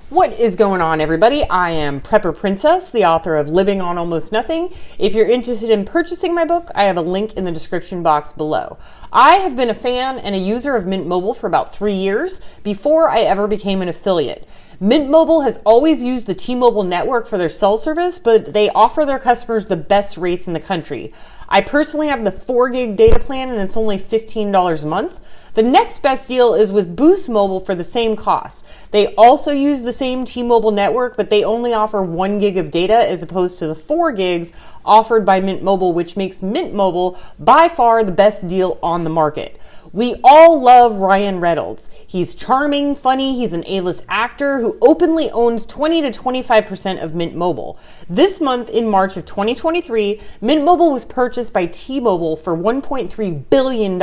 What is going on, everybody? I am Prepper Princess, the author of Living on Almost Nothing. If you're interested in purchasing my book, I have a link in the description box below. I have been a fan and a user of Mint Mobile for about 3 years before I ever became an affiliate. Mint Mobile has always used the T-Mobile network for their cell service, but they offer their customers the best rates in the country. I personally have the 4 gig data plan and it's only $15 a month. The next best deal is with Boost Mobile for the same cost. They also use the same T-Mobile network, but they only offer 1 gig of data as opposed to the 4 gigs offered by Mint Mobile, which makes Mint Mobile by far the best deal on the market. We all love Ryan Reynolds. He's charming, funny, he's an A-list actor who openly owns 20 to 25% of Mint Mobile. This month, in March of 2023, Mint Mobile was purchased by T-Mobile for $1.3 billion.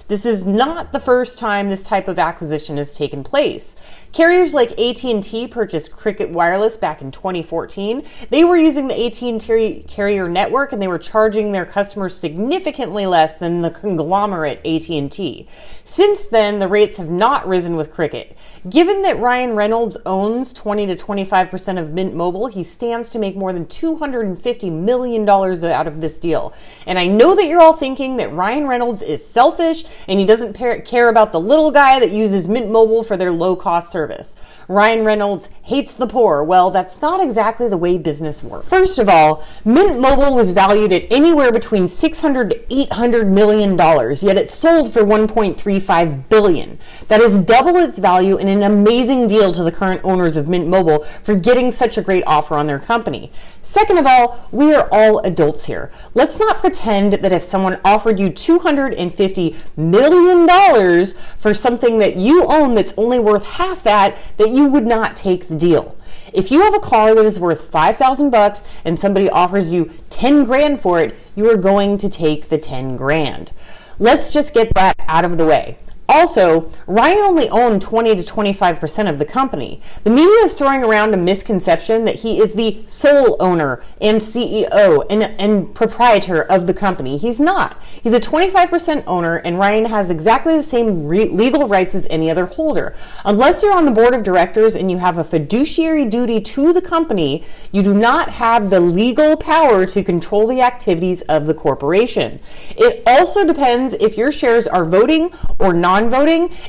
This is not the first time this type of acquisition has taken place. Carriers like AT&T purchased Cricket Wireless back in 2014. They were using the AT&T carrier network and they were charging their customers significantly less than the conglomerate AT&T. Since then, the rates have not risen with Cricket. Given that Ryan Reynolds owns 20 to 25% of Mint Mobile, he stands to make more than $250 million out of this deal. And I know that you're all thinking that Ryan Reynolds is selfish and he doesn't care about the little guy that uses Mint Mobile for their low-cost service. Ryan Reynolds hates the poor. Well, that's not exactly the way business works. First of all, Mint Mobile was valued at anywhere between $600 to $800 million, yet it sold for $1.35 billion. That is double its value and an amazing deal to the current owners of Mint Mobile for getting such a great offer on their company. Second of all, we are all adults here. Let's not pretend that if someone offered you $250 million for something that you own that's only worth half that you would not take the deal. If you have a car that is worth $5,000 and somebody offers you 10 grand for it, you are going to take the 10 grand. Let's just get that out of the way. Also, Ryan only owned 20 to 25% of the company. The media is throwing around a misconception that he is the sole owner and CEO and proprietor of the company. He's not. He's a 25% owner, and Ryan has exactly the same legal rights as any other holder. Unless you're on the board of directors and you have a fiduciary duty to the company, you do not have the legal power to control the activities of the corporation. It also depends if your shares are voting or non-voting,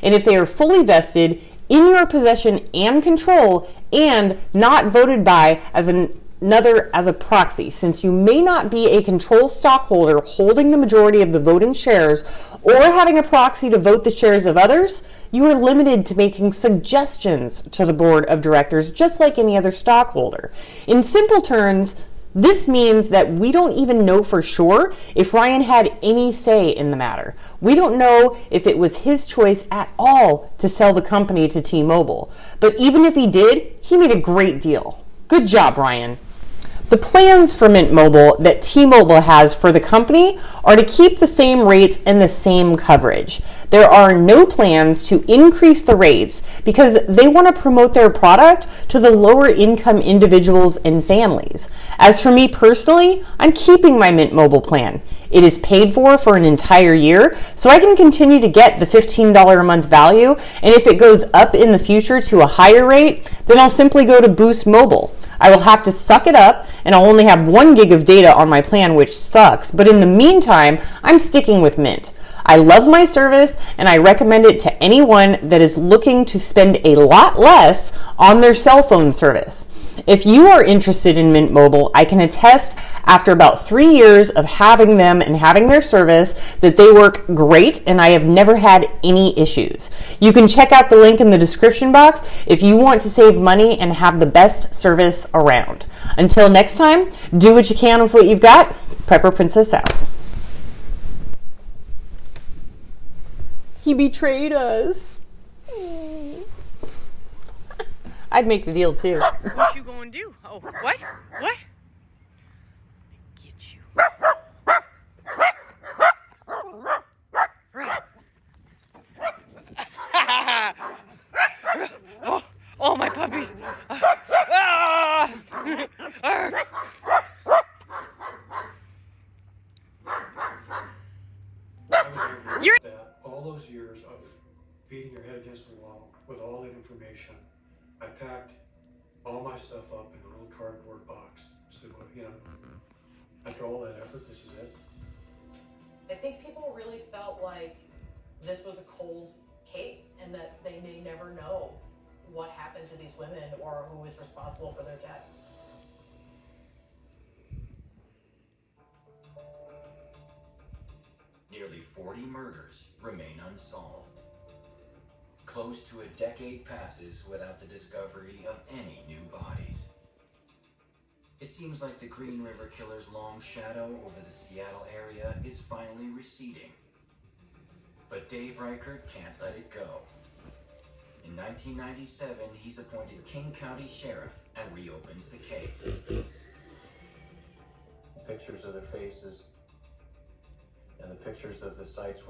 and if they are fully vested in your possession and control and not voted by as a proxy. Since you may not be a control stockholder holding the majority of the voting shares or having a proxy to vote the shares of others, you are limited to making suggestions to the board of directors just like any other stockholder. In simple terms, this means that we don't even know for sure if Ryan had any say in the matter. We don't know if it was his choice at all to sell the company to T-Mobile. But even if he did, he made a great deal. Good job, Ryan. The plans for Mint Mobile that T-Mobile has for the company are to keep the same rates and the same coverage. There are no plans to increase the rates because they want to promote their product to the lower income individuals and families. As for me personally, I'm keeping my Mint Mobile plan. It is paid for an entire year, so I can continue to get the $15 a month value, and if it goes up in the future to a higher rate, then I'll simply go to Boost Mobile. I will have to suck it up, and I'll only have 1 gig of data on my plan, which sucks, but in the meantime, I'm sticking with Mint. I love my service, and I recommend it to anyone that is looking to spend a lot less on their cell phone service. If you are interested in Mint Mobile, I can attest after about 3 years of having them and having their service that they work great and I have never had any issues. You can check out the link in the description box if you want to save money and have the best service around. Until next time, do what you can with what you've got. Prepper Princess out. He betrayed us. I'd make the deal too. What you gonna do? Oh, what? What? Get you. Oh, my puppies. You're all those years of beating your head against the wall with all that information, I packed all my stuff up in a little cardboard box. So, after all that effort, this is it. I think people really felt like this was a cold case and that they may never know what happened to these women or who was responsible for their deaths. Nearly 40 murders remain unsolved. Close to a decade passes without the discovery of any new bodies. It seems like the Green River Killer's long shadow over the Seattle area is finally receding. But Dave Reichert can't let it go. In 1997, he's appointed King County Sheriff and reopens the case. Pictures of their faces and the pictures of the sites